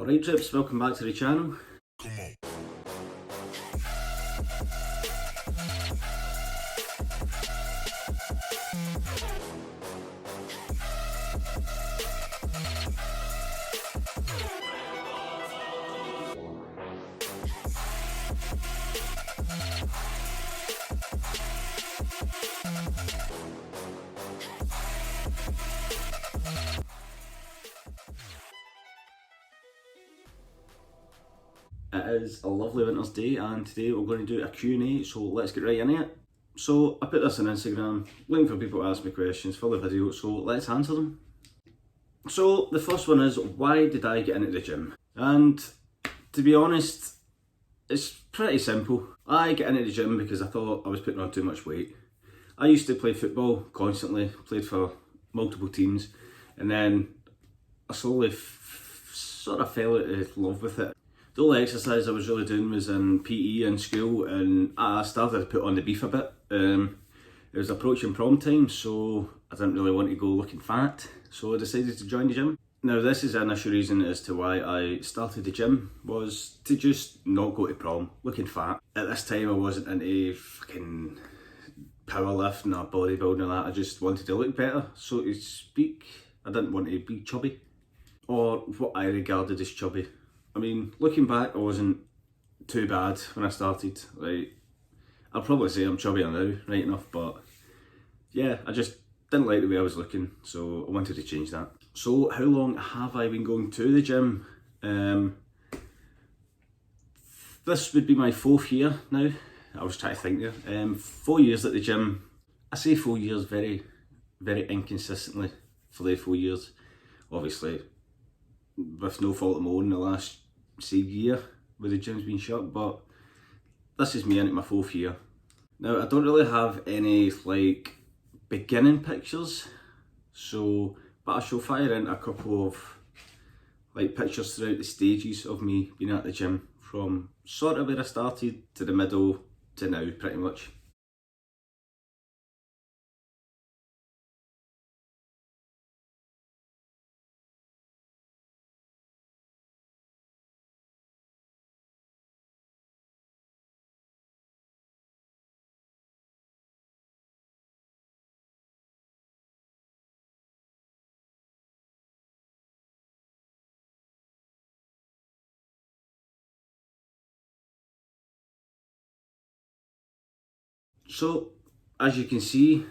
Alright trips, welcome back to the channel. It is a lovely winter's day and today we're going to do a Q&A, so let's get right into it. So I put this on Instagram, looking for people to ask me questions for the video, so let's answer them. So the first one is, why did I get into the gym? And to be honest, it's pretty simple. I get into the gym because I thought I was putting on too much weight. I used to play football constantly, played for multiple teams, and then I slowly sort of fell out of love with it. The only exercise I was really doing was in PE in school, and I started to put on the beef a bit. It was approaching prom time, so I didn't really want to go looking fat, so I decided to join the gym. Now this is an initial reason as to why I started the gym, was to just not go to prom looking fat. At this time I wasn't into fucking powerlifting or bodybuilding or that, I just wanted to look better, so to speak. I didn't want to be chubby, or what I regarded as chubby. I mean, looking back, I wasn't too bad when I started. Like, I'll probably say I'm chubbier now, right enough, but yeah, I just didn't like the way I was looking, so I wanted to change that. So how long have I been going to the gym? This would be my 4th year now. I was trying to think there. 4 years at the gym. I say 4 years very, very inconsistently for the 4 years. Obviously, with no fault of my own, the last, say, year where the gym's been shut, but this is me into my 4th year. Now, I don't really have any, like, beginning pictures, so, but I shall fire in a couple of, like, pictures throughout the stages of me being at the gym, from sort of where I started to the middle to now, pretty much. So, as you can see,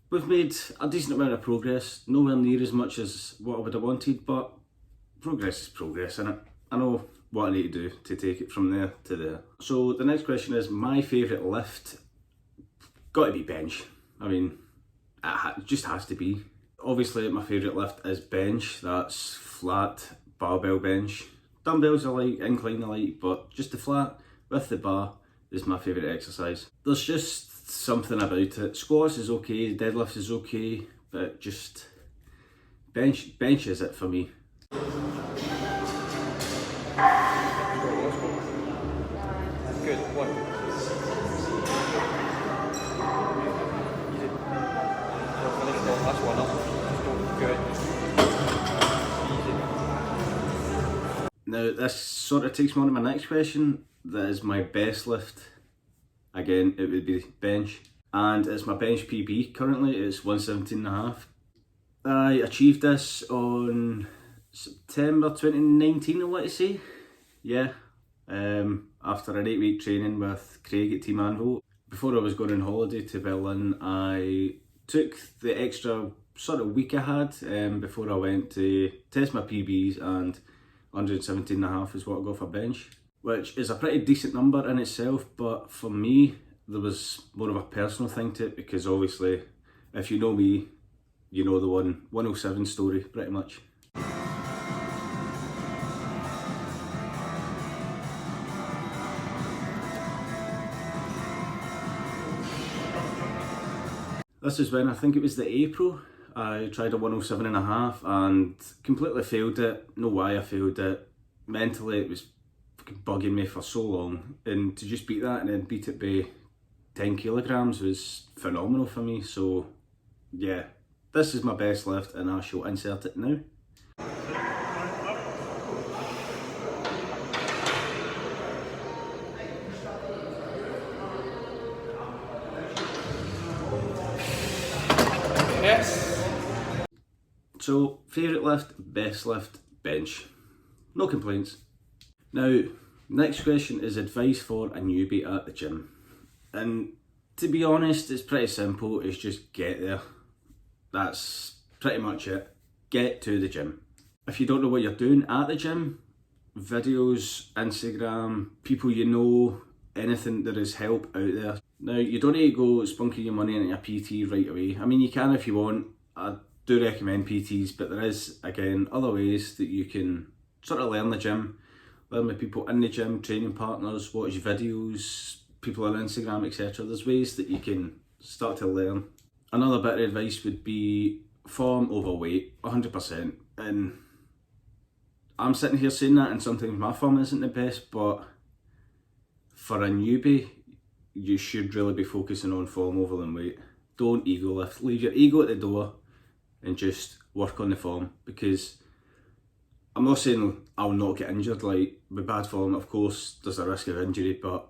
we've made a decent amount of progress, nowhere near as much as what I would have wanted, but progress is progress, innit? I know what I need to do to take it from there to there. So the next question is, my favourite lift, got to be bench. I mean, it just has to be. Obviously my favourite lift is bench, that's flat barbell bench. Dumbbells I like, incline I like, but just the flat with the bar is my favourite exercise. There's just something about it. Squats is okay, deadlift is okay, but just bench is it for me. Good, one. Easy. We'll finish the last one up. Just go good. Easy. Now this sort of takes me on to my next question. That is my best lift. Again, it would be bench. And it's my bench PB currently, it's 117.5. I achieved this on September 2019, I want to say. Yeah. After an 8-week training with Craig at Team Anvil. Before I was going on holiday to Berlin, I took the extra sort of week I had before I went to test my PBs, and 117.5 is what I got for bench, which is a pretty decent number in itself, but for me, there was more of a personal thing to it, because obviously, if you know me, you know the 107 story, pretty much. This is when, I think it was the April, I tried a 107.5 and completely failed it. Know why I failed it. Mentally it was fucking bugging me for so long, and to just beat that and then beat it by 10 kilograms was phenomenal for me. So yeah, this is my best lift and I shall insert it now. So, favourite lift, best lift, bench. No complaints. Now, next question is advice for a newbie at the gym. And to be honest, it's pretty simple, it's just get there. That's pretty much it. Get to the gym. If you don't know what you're doing at the gym, videos, Instagram, people you know, anything, there is help out there. Now, you don't need to go spunking your money into a PT right away. I mean, you can if you want. I do recommend PTs, but there is, again, other ways that you can sort of learn the gym, learn with people in the gym, training partners, watch videos, people on Instagram, etc. There's ways that you can start to learn. Another bit of advice would be form over weight, 100%. And I'm sitting here saying that, and sometimes my form isn't the best, but for a newbie, you should really be focusing on form over than weight. Don't ego lift. Leave your ego at the door and just work on the form, because I'm not saying I'll not get injured. Like, with bad form, of course, there's a risk of injury, but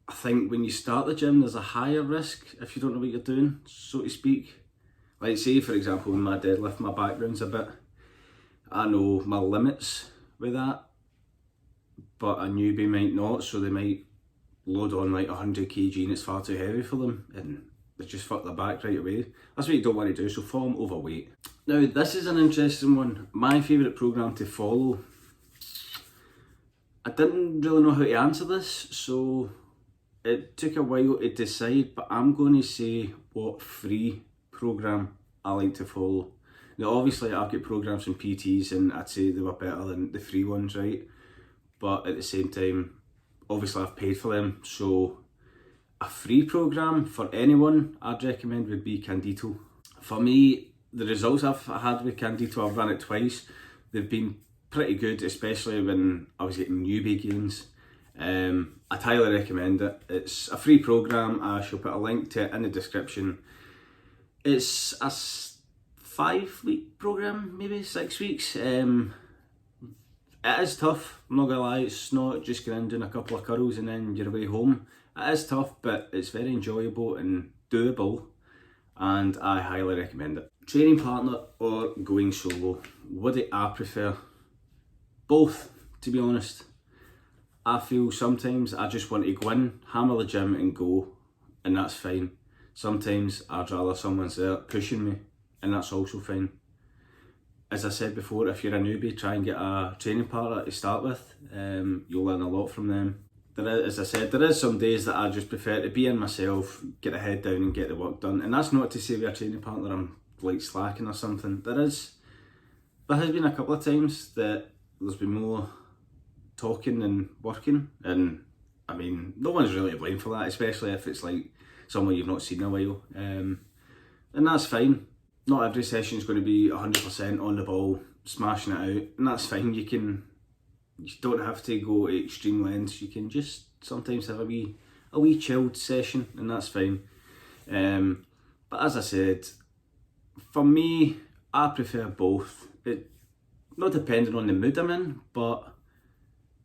I think when you start the gym, there's a higher risk if you don't know what you're doing, so to speak. Like, say, for example, with my deadlift, my background's a bit, I know my limits with that, but a newbie might not, so they might load on like 100 kg and it's far too heavy for them, and they just fuck their back right away. That's what you don't want to do, so form over weight. Now, this is an interesting one. My favourite programme to follow. I didn't really know how to answer this, so it took a while to decide, but I'm going to say what free programme I like to follow. Now, obviously, I've got programmes from PTs and I'd say they were better than the free ones, right? But at the same time, obviously I've paid for them, so a free programme for anyone I'd recommend would be Candito. For me, the results I've had with Candito, I've run it twice, they've been pretty good, especially when I was getting newbie gains. I'd highly recommend it. It's a free programme. I shall put a link to it in the description. It's a 5-week programme, maybe 6 weeks. It is tough, I'm not gonna lie. It's not just going in, doing a couple of curls and then you're away home. It is tough, but it's very enjoyable and doable, and I highly recommend it. Training partner or going solo? What do I prefer? Both, to be honest. I feel sometimes I just want to go in, hammer the gym and go, and that's fine. Sometimes I'd rather someone's there pushing me, and that's also fine. As I said before, if you're a newbie, try and get a training partner to start with. You'll learn a lot from them. As I said, there is some days that I just prefer to be in myself, get the head down and get the work done. And that's not to say with a training partner I'm like slacking or something. There has been a couple of times that there's been more talking than working. And I mean, no one's really to blame for that, especially if it's like someone you've not seen in a while. And that's fine. Not every session is going to be 100% on the ball, smashing it out, and that's fine. You don't have to go to extreme lengths. You can just sometimes have a wee chilled session, and that's fine. But as I said, for me, I prefer both. It not depending on the mood I'm in, but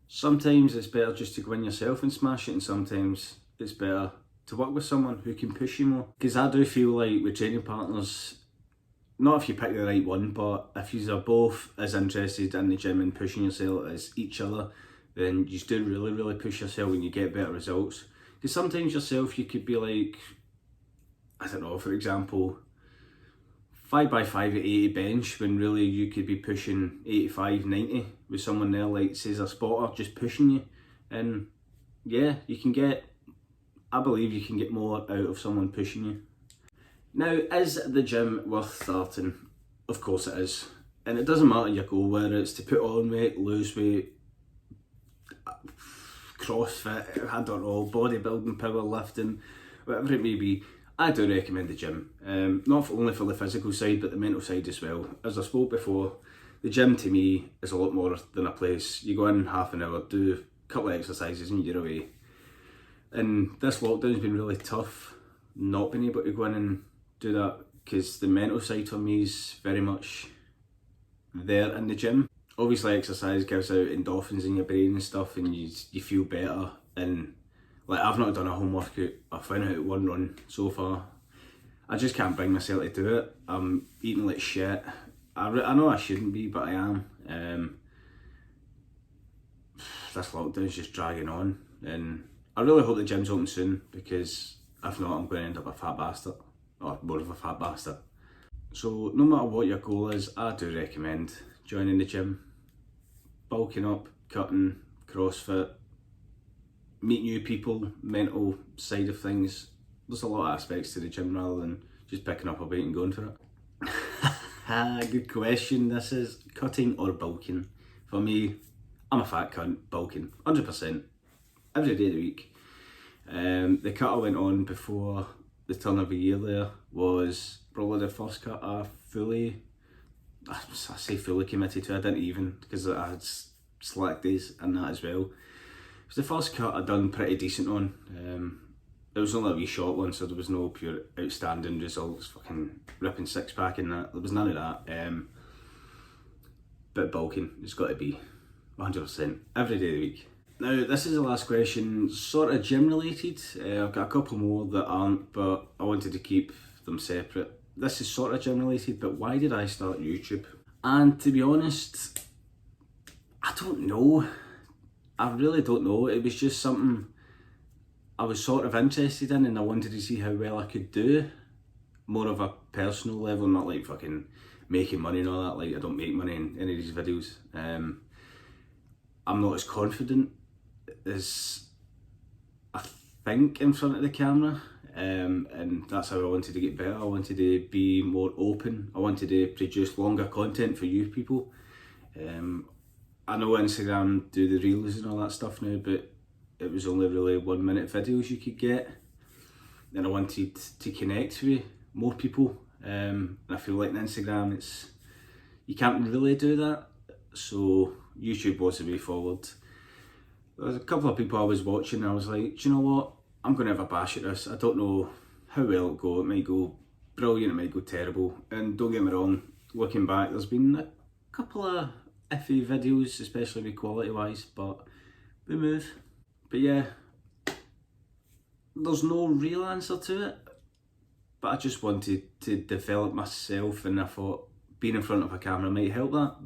sometimes it's better just to go in yourself and smash it, and sometimes it's better to work with someone who can push you more. Because I do feel like with training partners, not if you pick the right one, but if you are both as interested in the gym and pushing yourself as each other, then you do really, really push yourself and you get better results. Because sometimes yourself, you could be like, I don't know, for example, 5x5 at 80 bench, when really you could be pushing 85, 90 with someone there, like, says a spotter, just pushing you. And yeah, I believe you can get more out of someone pushing you. Now, is the gym worth starting? Of course it is. And it doesn't matter your goal, whether it's to put on weight, lose weight, CrossFit, I don't know, bodybuilding, powerlifting, whatever it may be. I do recommend the gym. Not only for the physical side, but the mental side as well. As I spoke before, the gym to me is a lot more than a place. You go in half an hour, do a couple of exercises and you're away. And this lockdown's been really tough, not being able to go in and do that, because the mental side for me is very much there in the gym. Obviously exercise gives out endorphins in your brain and stuff, and you feel better. And like, I've not done a home workout, I've found out one run so far. I just can't bring myself to do it. I'm eating like shit. I know I shouldn't be, but I am. This lockdown's just dragging on, and I really hope the gym's open soon, because if not, I'm going to end up a fat bastard, or more of a fat bastard. So no matter what your goal is, I do recommend joining the gym, bulking up, cutting, CrossFit, meet new people, mental side of things. There's a lot of aspects to the gym rather than just picking up a weight and going for it. Good question. This is cutting or bulking. For me, I'm a fat cunt, bulking, 100%, every day of the week. The cut I went on before the turn of a year there was probably the first cut I say fully committed to. I didn't even, because I had slack days and that as well. It was the first cut I'd done pretty decent on. It was only a wee short one, so there was no pure outstanding results, fucking ripping six pack and that. There was none of that. But bulking, it's got to be 100% every day of the week. Now, this is the last question, sort of gym related. I've got a couple more that aren't, but I wanted to keep them separate. This is sort of gym related, but why did I start YouTube? And to be honest, I don't know. I really don't know. It was just something I was sort of interested in, and I wanted to see how well I could do. More of a personal level, not like fucking making money and all that. Like, I don't make money in any of these videos. I'm not as confident as I think in front of the camera, and that's how I wanted to get better. I wanted to be more open. I wanted to produce longer content for you people. I know Instagram do the reels and all that stuff now, but it was only really 1 minute videos you could get. Then I wanted to connect with more people, and I feel like on Instagram you can't really do that, so YouTube was the way forward. There was a couple of people I was watching and I was like, do you know what, I'm going to have a bash at this. I don't know how well it'll go. It might go brilliant, it might go terrible, and don't get me wrong, looking back there's been a couple of iffy videos, especially with quality wise, but we move. But yeah, there's no real answer to it, but I just wanted to develop myself, and I thought being in front of a camera might help that,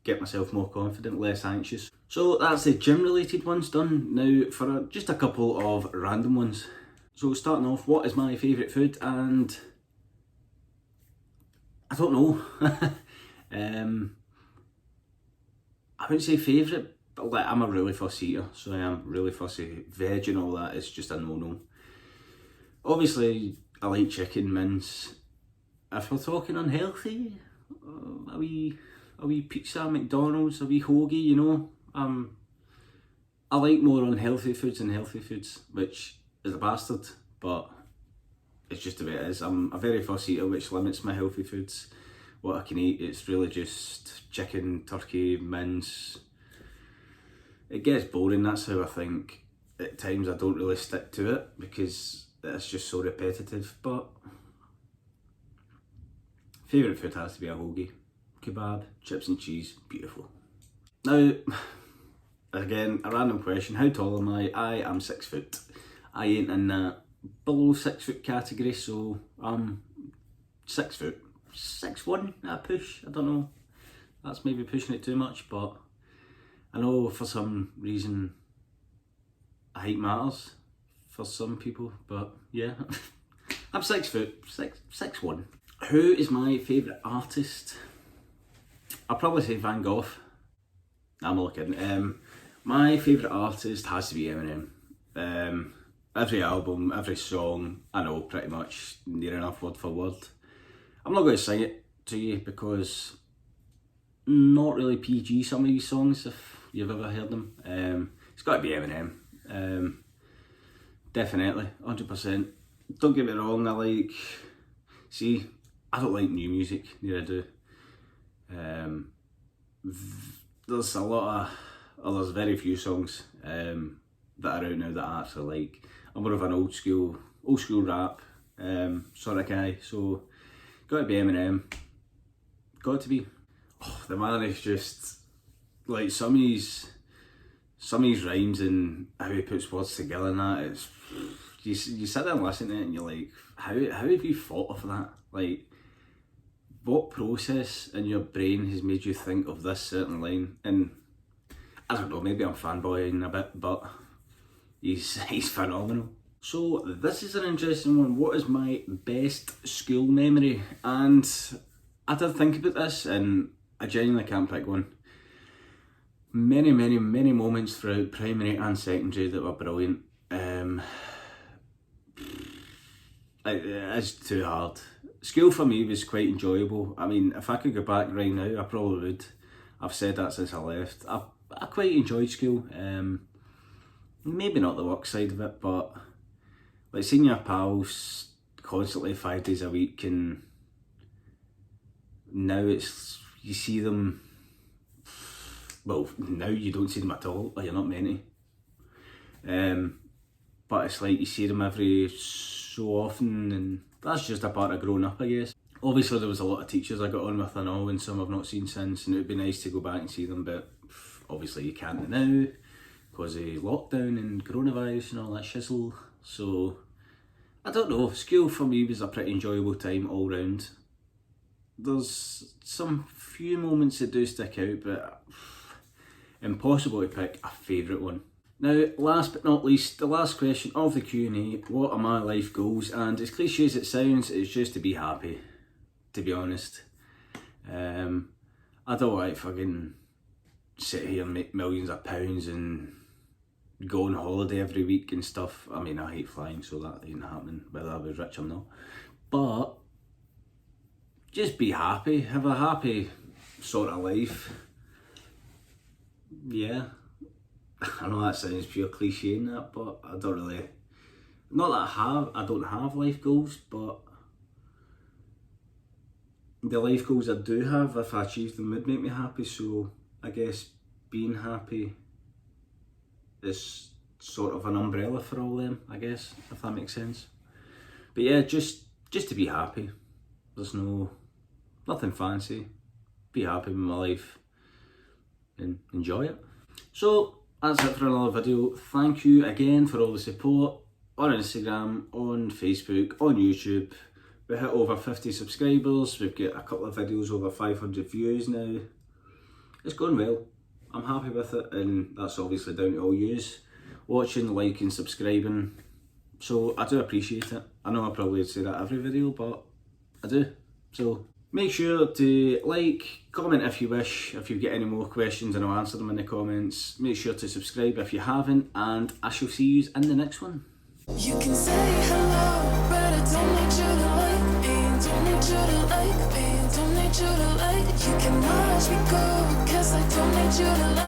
get myself more confident, less anxious. So that's the gym related ones done. Now for just a couple of random ones. So starting off, what is my favourite food? And I don't know. I wouldn't say favourite, but like, I'm a really fussy eater, so I am really fussy. Veg and all that is just a no-no. Obviously, I like chicken, mince. If we're talking unhealthy, a wee pizza, McDonald's, a wee hoagie, you know. I like more unhealthy foods than healthy foods, which is a bastard, but it's just the way it is. I'm a very fussy eater, which limits my healthy foods. What I can eat, it's really just chicken, turkey, mince. It gets boring, that's how I think. At times I don't really stick to it because it's just so repetitive, but favourite food has to be a hoagie. Kebab, chips and cheese, beautiful. Now, again, a random question, how tall am I? I am 6 foot. I ain't in that below 6 foot category, so I'm 6 foot. 6'1", a push, I don't know. That's maybe pushing it too much, but I know for some reason height matters for some people, but yeah. I'm 6 foot, 6'1". Who is my favourite artist? I'll probably say Van Gogh. I'm not kidding. My favourite artist has to be Eminem. Every album, every song, I know pretty much near enough word for word. I'm not going to sing it to you because not really PG some of these songs if you've ever heard them. It's got to be Eminem. Definitely, 100%. Don't get me wrong, I don't like new music, neither do. There's a lot of, there's very few songs that are out now that I actually like. I'm more of an old school rap sort of guy, so got to be Eminem. Got to be. Oh, the man is just like some of his rhymes and how he puts words together and that. you sit there and listen to it and you're like, how have you thought of that? Like, what process in your brain has made you think of this certain line? And I don't know, maybe I'm fanboying a bit, but he's phenomenal. So this is an interesting one. What is my best school memory? And I did think about this and I genuinely can't pick one. Many moments throughout primary and secondary that were brilliant. It's too hard. School for me was quite enjoyable. I mean, if I could go back right now, I probably would. I've said that since I left. I quite enjoyed school. Maybe not the work side of it, but like seeing your pals constantly 5 days a week, and now it's, you see them, well, now you don't see them at all, or you're not meant to. But it's like you see them every so often, and that's just a part of growing up, I guess. Obviously there was a lot of teachers I got on with and all, and some I've not seen since, and it would be nice to go back and see them, but obviously you can't now because of lockdown and coronavirus and all that shizzle. So I don't know, school for me was a pretty enjoyable time all round. There's some few moments that do stick out, but impossible to pick a favourite one. Now, last but not least, the last question of the Q&A, what are my life goals? And as cliche as it sounds, it's just to be happy, to be honest. I don't want to fucking sit here and make millions of pounds and go on holiday every week and stuff. I mean, I hate flying, so that ain't happening, whether I was rich or not. But just be happy, have a happy sort of life. Yeah. I know that sounds pure cliche and that, but I don't really, not that I don't have life goals, but the life goals I do have, if I achieve them, would make me happy. So I guess being happy is sort of an umbrella for all them, I guess, if that makes sense. But yeah, just to be happy. There's nothing fancy. Be happy with my life and enjoy it. So that's it for another video. Thank you again for all the support on Instagram, on Facebook, on YouTube. We hit over 50 subscribers. We've got a couple of videos over 500 views now. It's going well. I'm happy with it, and that's obviously down to all yous watching, liking, subscribing. So I do appreciate it. I know I probably say that every video, but I do. So make sure to like, comment if you wish. If you've got any more questions, and I'll answer them in the comments. Make sure to subscribe if you haven't, and I shall see you in the next one. You can say hello, but I don't need you to like me. Don't need you to like me. Don't need you to like. You can watch me go, 'cause I don't need you to like.